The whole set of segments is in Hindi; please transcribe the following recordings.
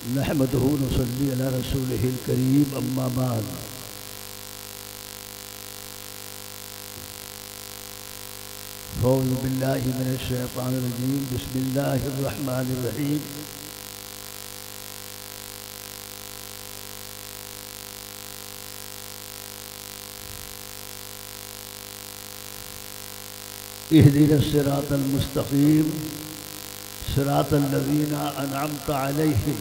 नहमदहू नसल्ली अला रसूलिहिल करीम अम्मा बाद। औज़ु बिल्लाहि मिनश शैतानिर रजीम बिस्मिल्लाहिर रहमानिर रहीम। इहदिनस सिरातल मुस्तक़ीम सिरातल लज़ीना अनअमत अलैहिम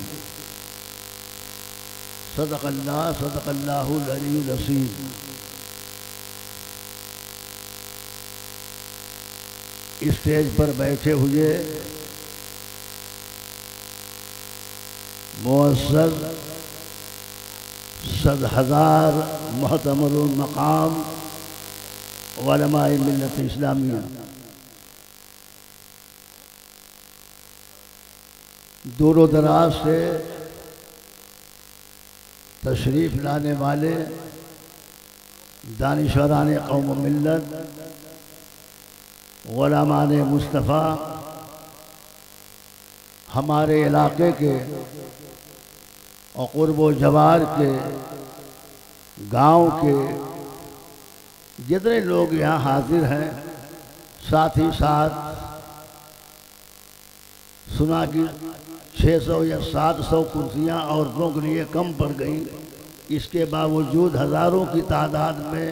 सदक़ल्लाहुल अलीयुल अज़ीम। स्टेज पर बैठे हुए मुअज़्ज़ज़ सदहज़ार मुहतरमुल मक़ाम उलमाए मिल्लत इस्लामिया, दूर दराज से तशरीफ़ लाने वाले दानिशवरान कौम मिल्लत गुलामान मुस्तफ़ा, हमारे इलाके के और क़ुर्ब व जवार के गांव के जितने लोग यहाँ हाजिर हैं, साथ ही साथ सुना कि 600 या 700 कुर्सियाँ औरतों के लिए कम पड़ गई, इसके बावजूद हज़ारों की तादाद में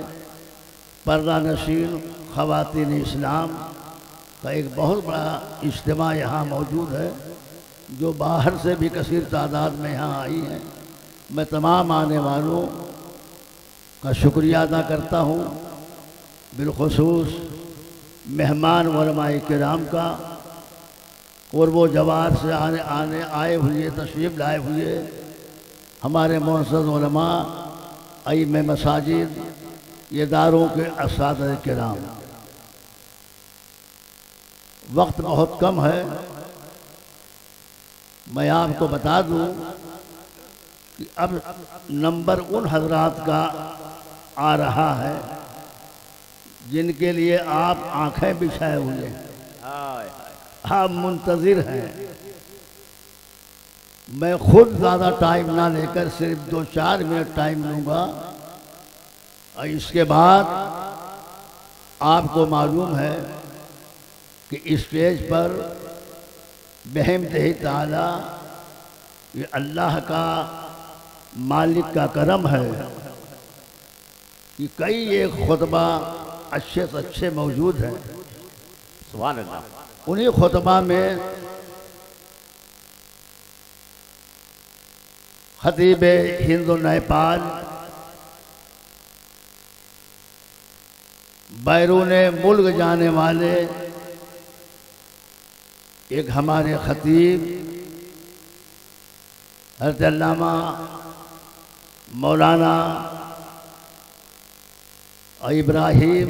पर्दा नशीन ख़वातीन इस्लाम का एक बहुत बड़ा इज्तिमा यहाँ मौजूद है, जो बाहर से भी कसीर तादाद में यहाँ आई हैं। मैं तमाम आने वालों का शुक्रिया अदा करता हूँ, बिलख़ुसूस मेहमान उलमाए किराम का, क़ुर्ब व जवार से आए हुए तशरीफ़ लाए हुए हमारे मुअज़्ज़ज़ उलमा, अइम्मे मसाजिद, इदारों के असातिज़ा किराम। वक्त बहुत कम है, मैं आपको बता दूं कि अब नंबर उन हज़रात का आ रहा है जिनके लिए आप आंखें बिछाए हुए हैं, आप मुंतज़िर हैं। मैं खुद ज़्यादा टाइम ना लेकर सिर्फ 2-4 मिनट टाइम लूँगा, और इसके बाद आपको मालूम है कि स्टेज पर बिहिम्दिही ताला ये अल्लाह का मालिक का करम है कि कई एक खुतबा अच्छे से अच्छे मौजूद हैं। सुभान अल्लाह। उन्हीं खुतबा में खतीब हिंद नेपाल, बैरून मुल्क जाने वाले एक हमारे खतीब हज़रत अल्लामा मौलाना इब्राहिम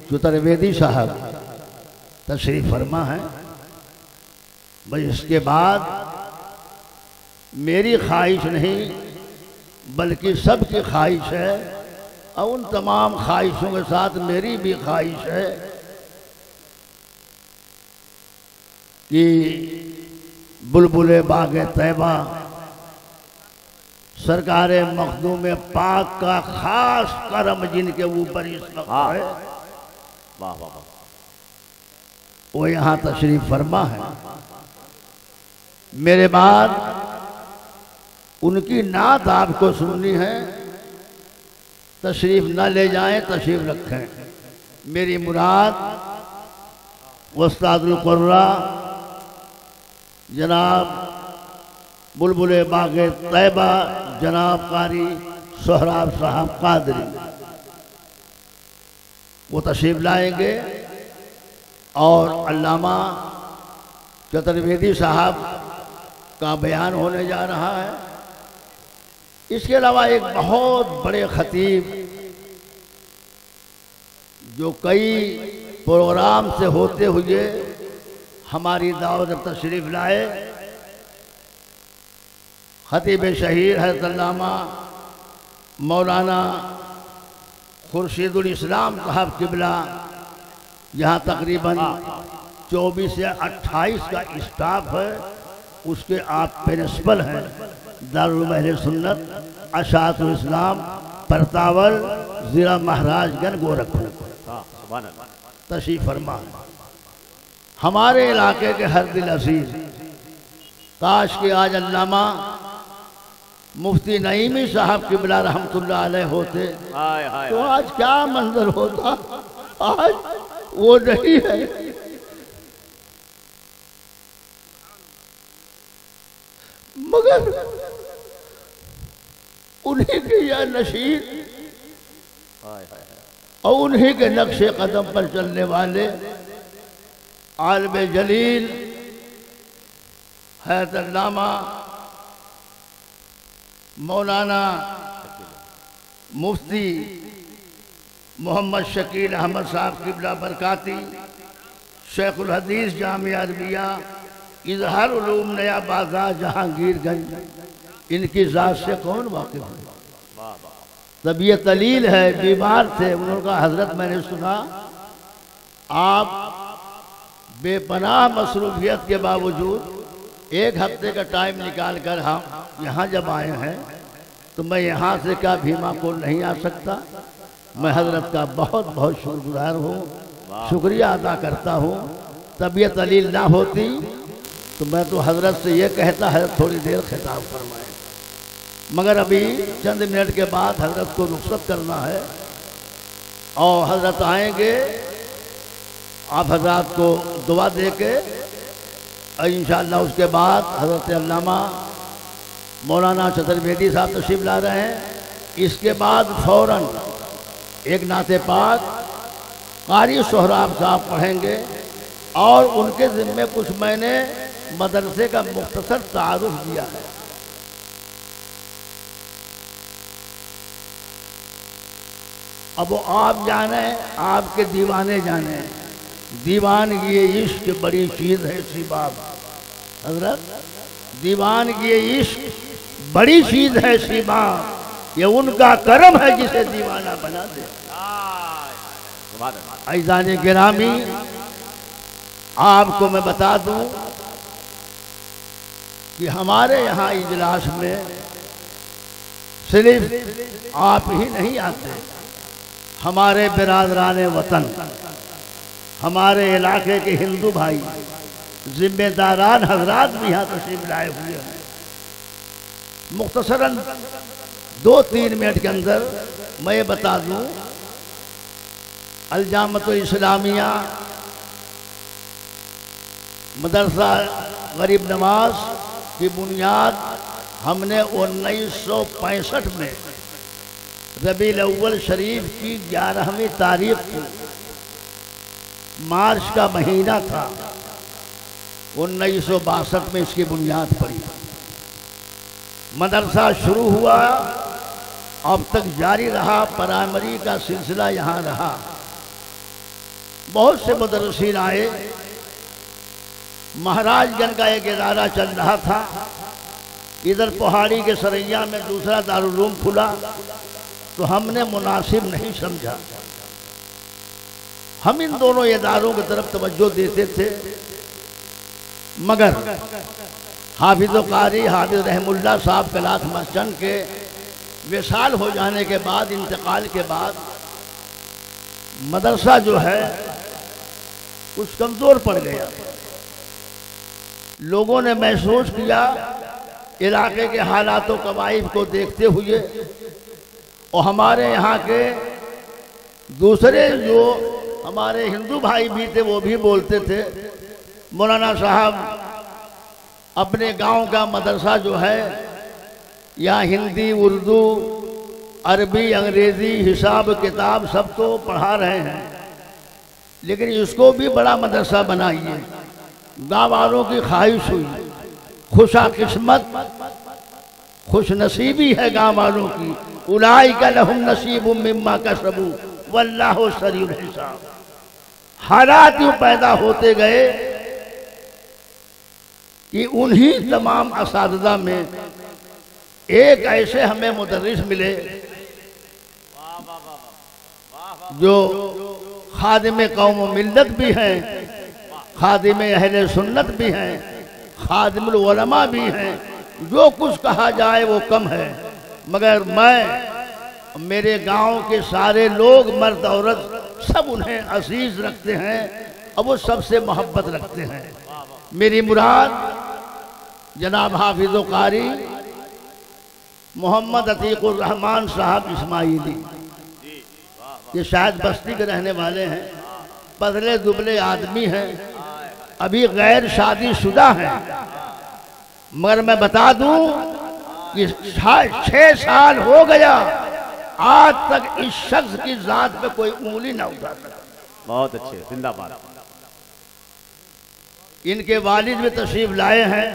चतुर्वेदी साहब तशरीफ़ फरमा है। बस इसके बाद मेरी ख्वाहिश नहीं बल्कि सबकी ख्वाहिश है, और उन तमाम ख्वाहिशों के साथ मेरी भी ख्वाहिश है कि बुलबुल बाग़े तैबा सरकार मखदूम पाक का खास करम जिनके ऊपर इस वक्त है, वाह वाह, वो यहाँ तशरीफ़ फरमा है। मेरे बाद उनकी नात आपको सुननी है, तशरीफ़ न ले जाएं, तशरीफ़ रखें। मेरी मुराद उस्तादुल क़ुर्रा जनाब बुलबुल बाग़े तैबा जनाब कारी सोहराब साहब कादरी, वो तशरीफ़ लाएंगे, और अल्लामा चतुर्वेदी साहब का बयान होने जा रहा है। इसके अलावा एक बहुत बड़े खतीब जो कई प्रोग्राम से होते हुए हमारी दावत में तशरीफ़ लाए, खतीब शहीर हज़रत अल्लामा मौलाना खुर्शीदुल इस्लाम साहब किबला, यहाँ तकरीबन 24 से 28 का स्टाफ है, उसके आप प्रिंसिपल हैं। दारुल अहले सुन्नत अशातुल इस्लाम परतावल ज़िला महाराजगंज गोरखपुर। तशरीफ फरमा। हमारे इलाके के हर दिल अजीज, काश के आज अल्लामा मुफ्ती नईमी साहब किबला रहमतुल्लाह अलैह होते तो आज क्या मंजर होता। आज वो नहीं है। मगर उन्हीं के यह नशीर और उन्हीं के नक्शे कदम पर चलने वाले आलिम जलील हैदर अल्लामा मौलाना मुफ्ती मोहम्मद शकील अहमद साहब किबला बरकाती शेखुल हदीस जामिया अरबिया इजहार उलूम नया बाजार जहांगीरगंज, इनकी ज़ात से कौन वाकिफ है। तबीयत तलील है, बीमार थे। उन्होंने कहा हजरत मैंने सुना आप बेपनाह मसरूफियत के बावजूद एक हफ्ते का टाइम निकाल कर हम यहाँ जब आए हैं तो मैं यहाँ से क्या भीमा को नहीं आ सकता। मैं हजरत का बहुत बहुत शुक्रगुजार हूँ, शुक्रिया अदा करता हूँ। तबीयत तलील ना होती तो मैं तो हजरत से ये कहता है थोड़ी देर खिताब फरमाए, मगर अभी चंद मिनट के बाद हजरत को रुखसत करना है और हजरत आएंगे। आप हजरत को दुआ दे के और इंशाअल्लाह उसके बाद हजरत अल्लामा मौलाना चतुर्वेदी साहब तशरीफ ला रहे हैं। इसके बाद फौरन एक नाते पाक कारी सोहराब साहब पढ़ेंगे और उनके ज़िम्मे कुछ मैंने मदरसे का मुख्तसर तारुफ दिया है। अब वो आप जाने, आपके दीवाने जाने। दीवान की ये इश्क बड़ी चीज़ है शिबाब हजरत, दीवान की ये इश्क बड़ी चीज़ है शिबाब। ये उनका करम है जिसे दीवाना बना दे। ऐज़ान गिरामी, आपको मैं बता दूं कि हमारे यहाँ इजलास में सिर्फ आप ही नहीं आते, हमारे बिरादरान वतन, हमारे इलाके के हिंदू भाई, जिम्मेदारान हजरात भी यहाँ तशरीफ लाए हुए हैं। मुख्तसरन 2-3 मिनट के अंदर मैं ये बता दूं, अलजामत इस्लामिया मदरसा गरीब नवाज की बुनियाद हमने 1965 में रबीउल अव्वल शरीफ की 11वीं तारीख को, मार्च का महीना था, 1962 में इसकी बुनियाद पड़ी। मदरसा शुरू हुआ, अब तक जारी रहा, प्राइमरी का सिलसिला यहाँ रहा। बहुत से मुदर्रिसीन आए। महाराजगंज का एक इदारा चल रहा था, इधर पहाड़ी के सरैया में दूसरा दारुल उलूम खुला, तो हमने मुनासिब नहीं समझा। हम इन दोनों इदारों की तरफ तवज्जो देते थे, मगर हाफिज़ कारी हाफिज़ रहमुल्लाह साहब कलाथ मस्जन के विशाल हो जाने के बाद, इंतकाल के बाद मदरसा जो है कुछ कमज़ोर पड़ गया। लोगों ने महसूस किया इलाके के हालात व कवाइद को देखते हुए, और हमारे यहाँ के दूसरे जो हमारे हिंदू भाई भी थे वो भी बोलते थे, मौलाना साहब अपने गांव का मदरसा जो है यहाँ हिंदी, उर्दू, अरबी, अंग्रेज़ी, हिसाब किताब सब तो पढ़ा रहे हैं, लेकिन इसको भी बड़ा मदरसा बनाइए। गाँव वालों की ख्वाहिश हुई, खुशा किस्मत, खुश नसीबी है गाँव वालों की। उलाइका लहुम नसीबुम मिम्मा कसबू वल्लाहु सरीउल हिसाब। हालात यूँ पैदा होते गए कि उन्हीं तमाम असातिज़ा में एक ऐसे हमें मुदर्रिस मिले जो खादिम कौम व मिल्लत भी हैं, खादिम अहले सुन्नत भी हैं, खादिमुल उलमा भी हैं, जो कुछ कहा जाए वो कम है, मगर मैं, मेरे गांव के सारे लोग, मर्द औरत, सब उन्हें अजीज रखते हैं और वो सबसे मोहब्बत रखते हैं। मेरी मुराद जनाब हाफिज़ कारी मोहम्मद अतीकुर रहमान साहब इस्माइली, ये शायद बस्ती के रहने वाले हैं, पतले दुबले आदमी हैं, अभी गैर शादीशुदा हैं, मगर मैं बता दूं कि 6 साल हो गया आज तक इस शख्स की जात पे कोई उंगली ना उठा सका। बहुत अच्छे, जिंदाबाद। इनके वालिद भी तशरीफ लाए हैं,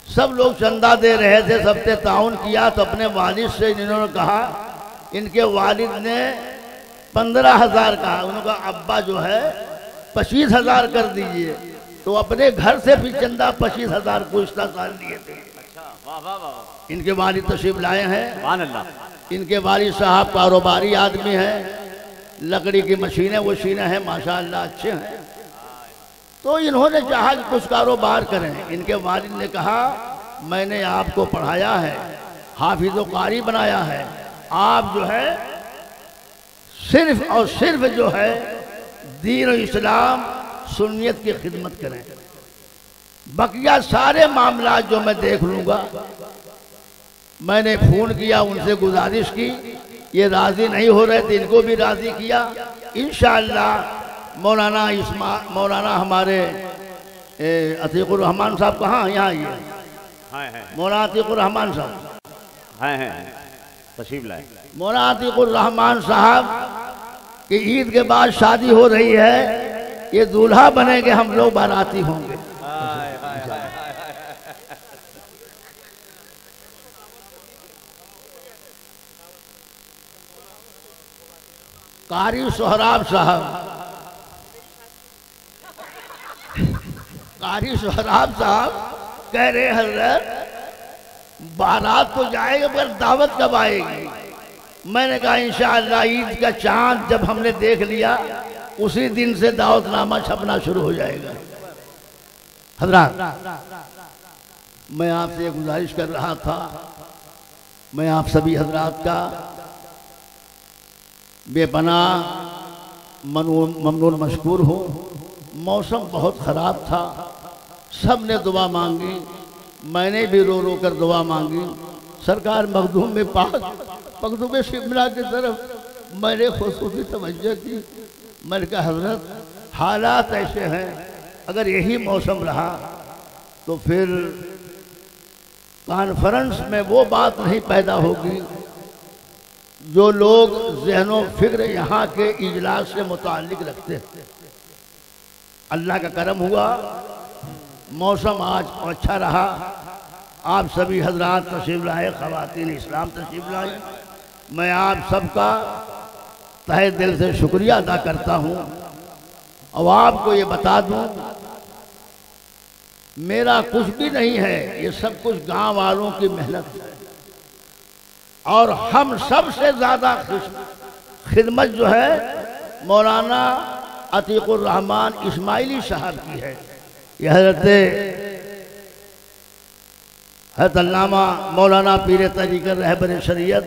सब लोग चंदा दे रहे थे, सबने ताउन किया, तो अपने वालिद से इन्होंने कहा, इनके वालिद ने 15,000 कहा, उन्होंने कहा अब्बा जो है 25,000 कर दीजिए, तो अपने घर से भी चंदा 25,000 गुज़श्ता साल लिए थे। इनके वालिद तशरीफ लाए हैं। इनके वालिद साहब कारोबारी आदमी हैं, लकड़ी की मशीनें वशीनें हैं, माशाअल्लाह अच्छे हैं। तो इन्होंने चाहा कि कुछ कारोबार करें। इनके वालिद ने कहा मैंने आपको पढ़ाया है, हाफिज़ कारी बनाया है, आप जो है सिर्फ और सिर्फ जो है दीन और इस्लाम सुन्नियत की खिदमत करें, बकिया सारे मामला जो मैं देख लूँगा। मैंने फ़ोन किया, उनसे गुजारिश की, ये राज़ी नहीं हो रहे थे, इनको भी राज़ी किया। इंशाअल्लाह मौलाना हमारे अतीकुर रहमान साहब कहाँ, यहाँ ये मौलाना अतीकुर रहमान साहब तशरीफ लाए। मौलाना अतीकुर रहमान साहब की ईद के बाद शादी हो रही है, ये दूल्हा बनेंगे, हम लोग बाराती होंगे। कारी सोहराब साहब, कारी सोहराब साहब कह रहे हजरत बारात तो जाएगा पर दावत कब आएगी? मैंने कहा इंशाअल्लाह ईद का चांद जब हमने देख लिया उसी दिन से दावतनामा छपना शुरू हो जाएगा। हजरत मैं आपसे एक गुजारिश कर रहा था, मैं आप सभी हजरात का बेपनाह ममनून मशकूर हूँ। मौसम बहुत ख़राब था, सब ने दुआ मांगी, मैंने भी रो रो कर दुआ मांगी। सरकार मखदूम में पाक मखदूम शिमला की तरफ मैंने खुसूसी तवज्जो की। मैंने कहा हजरत हालात ऐसे हैं, अगर यही मौसम रहा तो फिर कॉन्फ्रेंस में वो बात नहीं पैदा होगी जो लोग ज़हनो फिक्र यहाँ के इजलास से मुताल्लिक रखते हैं। अल्लाह का करम हुआ, मौसम आज अच्छा रहा, आप सभी हजरात तशरीफ लाए, ख़वातीन इस्लाम तशरीफ लाई। मैं आप सबका तहे दिल से शुक्रिया अदा करता हूँ। और आपको ये बता दूँ मेरा कुछ भी नहीं है, ये सब कुछ गांव वालों की मेहनत है। और हम सबसे ज़्यादा खिदमत जो है मौलाना अतीकुर रहमान इस्माइली साहब की है। यह हज़रत अल्लामा मौलाना पीर तरीक़त रहबर शरीयत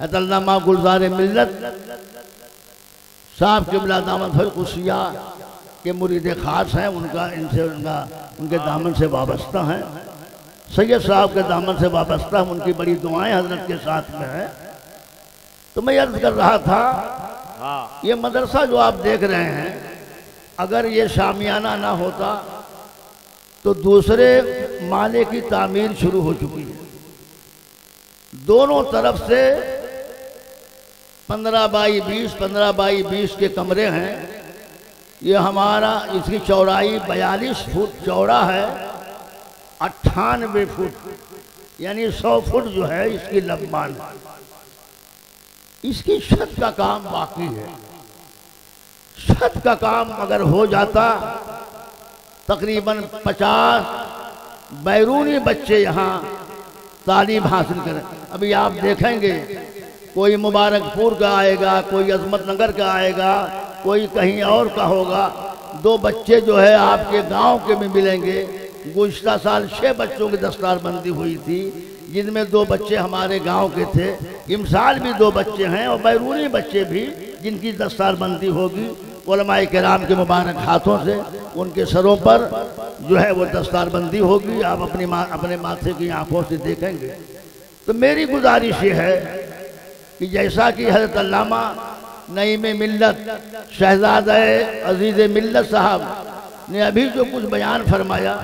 हज़रत अल्लामा गुलज़ार मिल्लत साहब क़िबला दामन फ़ुसिया के मुरीद ख़ास हैं, उनके दामन से वाबस्ता हैं। सैयद साहब के दामन से वाबस्ता, उनकी बड़ी दुआएं हजरत के साथ में है। तो मैं अर्ज़ कर रहा था ये मदरसा जो आप देख रहे हैं, अगर ये शामियाना ना होता तो दूसरे माले की तामीर शुरू हो चुकी है। दोनों तरफ से 15 बाई 20 के कमरे हैं। ये हमारा, इसकी चौड़ाई 42 फुट चौड़ा है, 98 फुट यानी 100 फुट जो है इसकी लंबाई। इसकी छत का काम बाकी है। छत का काम अगर हो जाता तकरीबन 50 बैरूनी बच्चे यहाँ तालीम हासिल करें। अभी आप देखेंगे कोई मुबारकपुर का आएगा, कोई अजमतनगर का आएगा, कोई कहीं और का होगा। 2 बच्चे जो है आपके गांव के भी मिलेंगे, गुज़िश्ता साल 6 बच्चों की दस्तारबंदी हुई थी, जिनमें 2 बच्चे हमारे गांव के थे। इमसाल भी 2 बच्चे हैं और बैरूनी बच्चे भी जिनकी दस्तारबंदी होगी उलमाए किराम के मुबारक हाथों से उनके सरों पर जो है वो दस्तारबंदी होगी। आप अपने माथे की आंखों से देखेंगे। तो मेरी गुजारिश ये है कि जैसा कि हज़रत अल्लामा नईम मिल्लत शहजादा अजीज़ मिल्लत साहब ने अभी जो कुछ बयान फरमाया,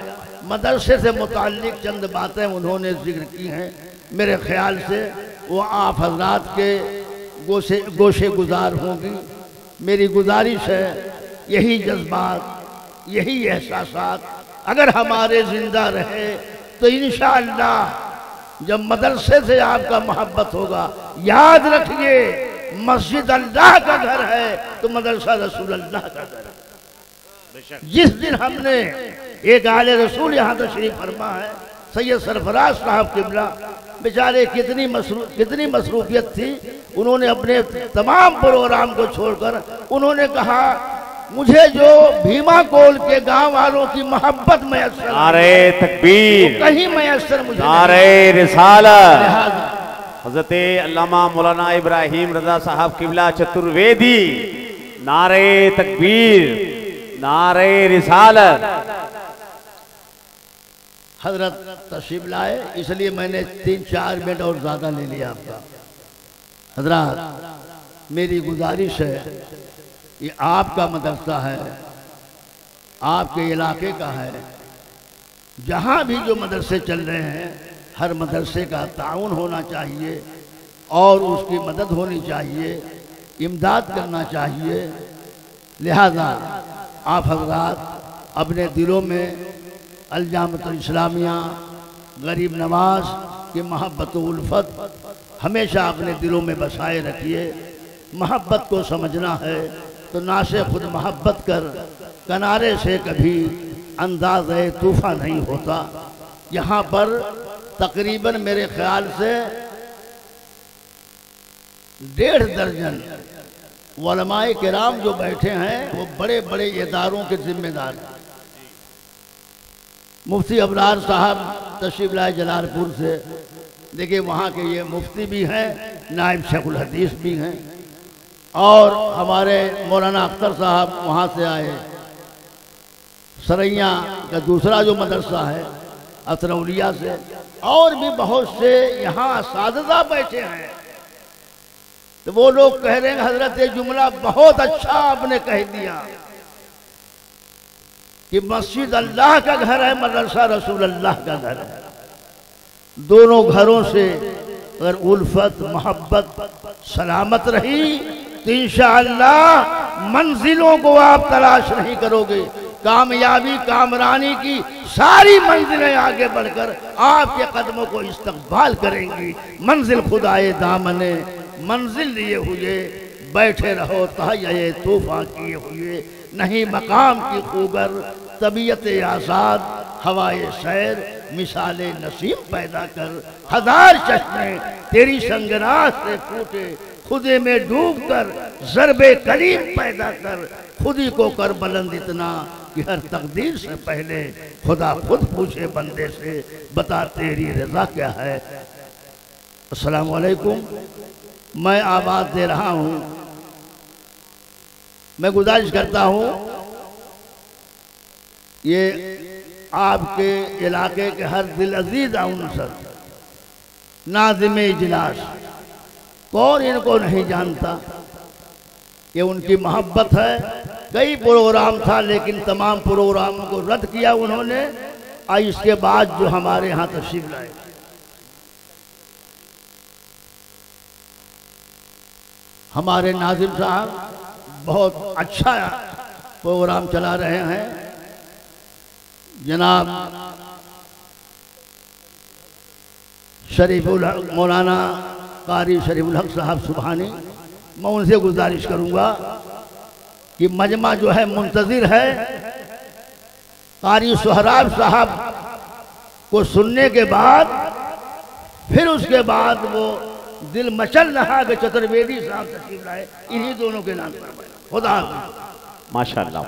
मदरसे से मुताल्लिक़ चंद बातें उन्होंने जिक्र की हैं, मेरे ख्याल से वो आप हजरात के गोशे गुजार होंगी। मेरी गुजारिश है यही जज्बात, यही एहसासात अगर हमारे ज़िंदा रहे तो इंशाअल्लाह जब मदरसे से आपका मोहब्बत होगा, याद रखिए मस्जिद अल्लाह का घर है तो मदरसा रसूल अल्लाह का घर है। जिस दिन हमने एक आले रसूल यहाँ तशरीफ फरमा है, सैयद सरफराज साहब किबला बेचारे कितनी मसरूफियत थी, उन्होंने अपने तमाम प्रोग्राम को छोड़कर उन्होंने कहा मुझे जो भीमा कोल के गांव वालों की मोहब्बत मैसर, नारे तकबीर, तो कहीं मैसर मुझे नारे रिसालत, हजरत अल्लामा मौलाना इब्राहिम रजा साहब किबला चतुर्वेदी, नारे तकबीर, नारे रिसालत। हजरत तशरीफ लाए, इसलिए मैंने 3-4 मिनट और ज़्यादा ले लिया आपका। हजरत मेरी गुजारिश है, ये आपका मदरसा है, आपके इलाके का है, जहाँ भी जो मदरसे चल रहे हैं हर मदरसे का ताउन होना चाहिए और उसकी मदद होनी चाहिए, इमदाद करना चाहिए। लिहाजा आप हजरात अपने दिलों में अल-जामिअतुल इस्लामिया गरीब नवाज की मोहब्बत उल्फत हमेशा अपने दिलों में बसाए रखिए। मोहब्बत को समझना है तो नाशे खुद मोहब्बत कर, किनारे से कभी अंदाज़े तूफ़ा नहीं होता। यहाँ पर तकरीबन मेरे ख्याल से 1.5 दर्जन उलमाए किराम जो बैठे हैं वो बड़े बड़े इदारों के जिम्मेदार हैं। मुफ्ती अबरार साहब तशरीफ लाए जलालपुर से, देखिए वहाँ के ये मुफ्ती भी हैं, नायब शेखुल हदीस भी हैं, और हमारे मौलाना अख्तर साहब वहाँ से आए। सरैया का दूसरा जो मदरसा है असरौलिया से, और भी बहुत से यहाँ असातिज़ा बैठे हैं। तो वो लोग कह रहे हैं हजरत ये जुमला बहुत अच्छा आपने कह दिया कि मस्जिद अल्लाह का घर है, मदरसा रसूल अल्लाह का घर है। दोनों घरों से अगर उल्फत मोहब्बत सलामत रही तो इंशाअल्लाह मंजिलों को आप तलाश नहीं करोगे, कामयाबी कामरानी की सारी मंजिलें आगे बढ़कर आपके कदमों को इस्तकबाल करेंगी। मंजिल खुदाए दामने मंजिल लिए हुए बैठे रहो, तहय्ये तूफा किए हुए नहीं मकाम की खूगर, तबीयत आज़ाद हवाए सैर मिसाले नसीम पैदा कर। 1000 चश्मे तेरी संगराह से फूटे, खुदे में डूब कर ज़रबे कलीम पैदा कर। खुदी को कर बुलंद इतना कि हर तकदीर से पहले खुदा खुद पूछे बंदे से, बता तेरी रज़ा क्या है। अस्सलाम वालेकुम। मैं आवाज़ दे रहा हूँ, मैं गुजारिश करता हूँ ये आपके इलाके के हर दिल अजीज अनसर नाज़िम इजलास, कौन इनको नहीं जानता, ये उनकी मोहब्बत है। कई प्रोग्राम था लेकिन तमाम प्रोग्रामों को रद्द किया उन्होंने, और इसके बाद जो हमारे यहाँ तशरीफ लाए। हमारे नाज़िम साहब बहुत अच्छा प्रोग्राम चला रहे हैं। जनाब शरीफुल हक मौलाना कारी शरीफुल हक साहब सुबहानी, मैं उनसे गुजारिश करूँगा कि मजमा जो है मुंतज़िर है कारी सोहराब साहब को सुनने के बाद, फिर उसके बाद वो दिल मचल रहा कि चतुर्वेदी साहब तशरीफ लाए। इन्हीं दोनों के नाम पर खुदा माशाअल्लाह।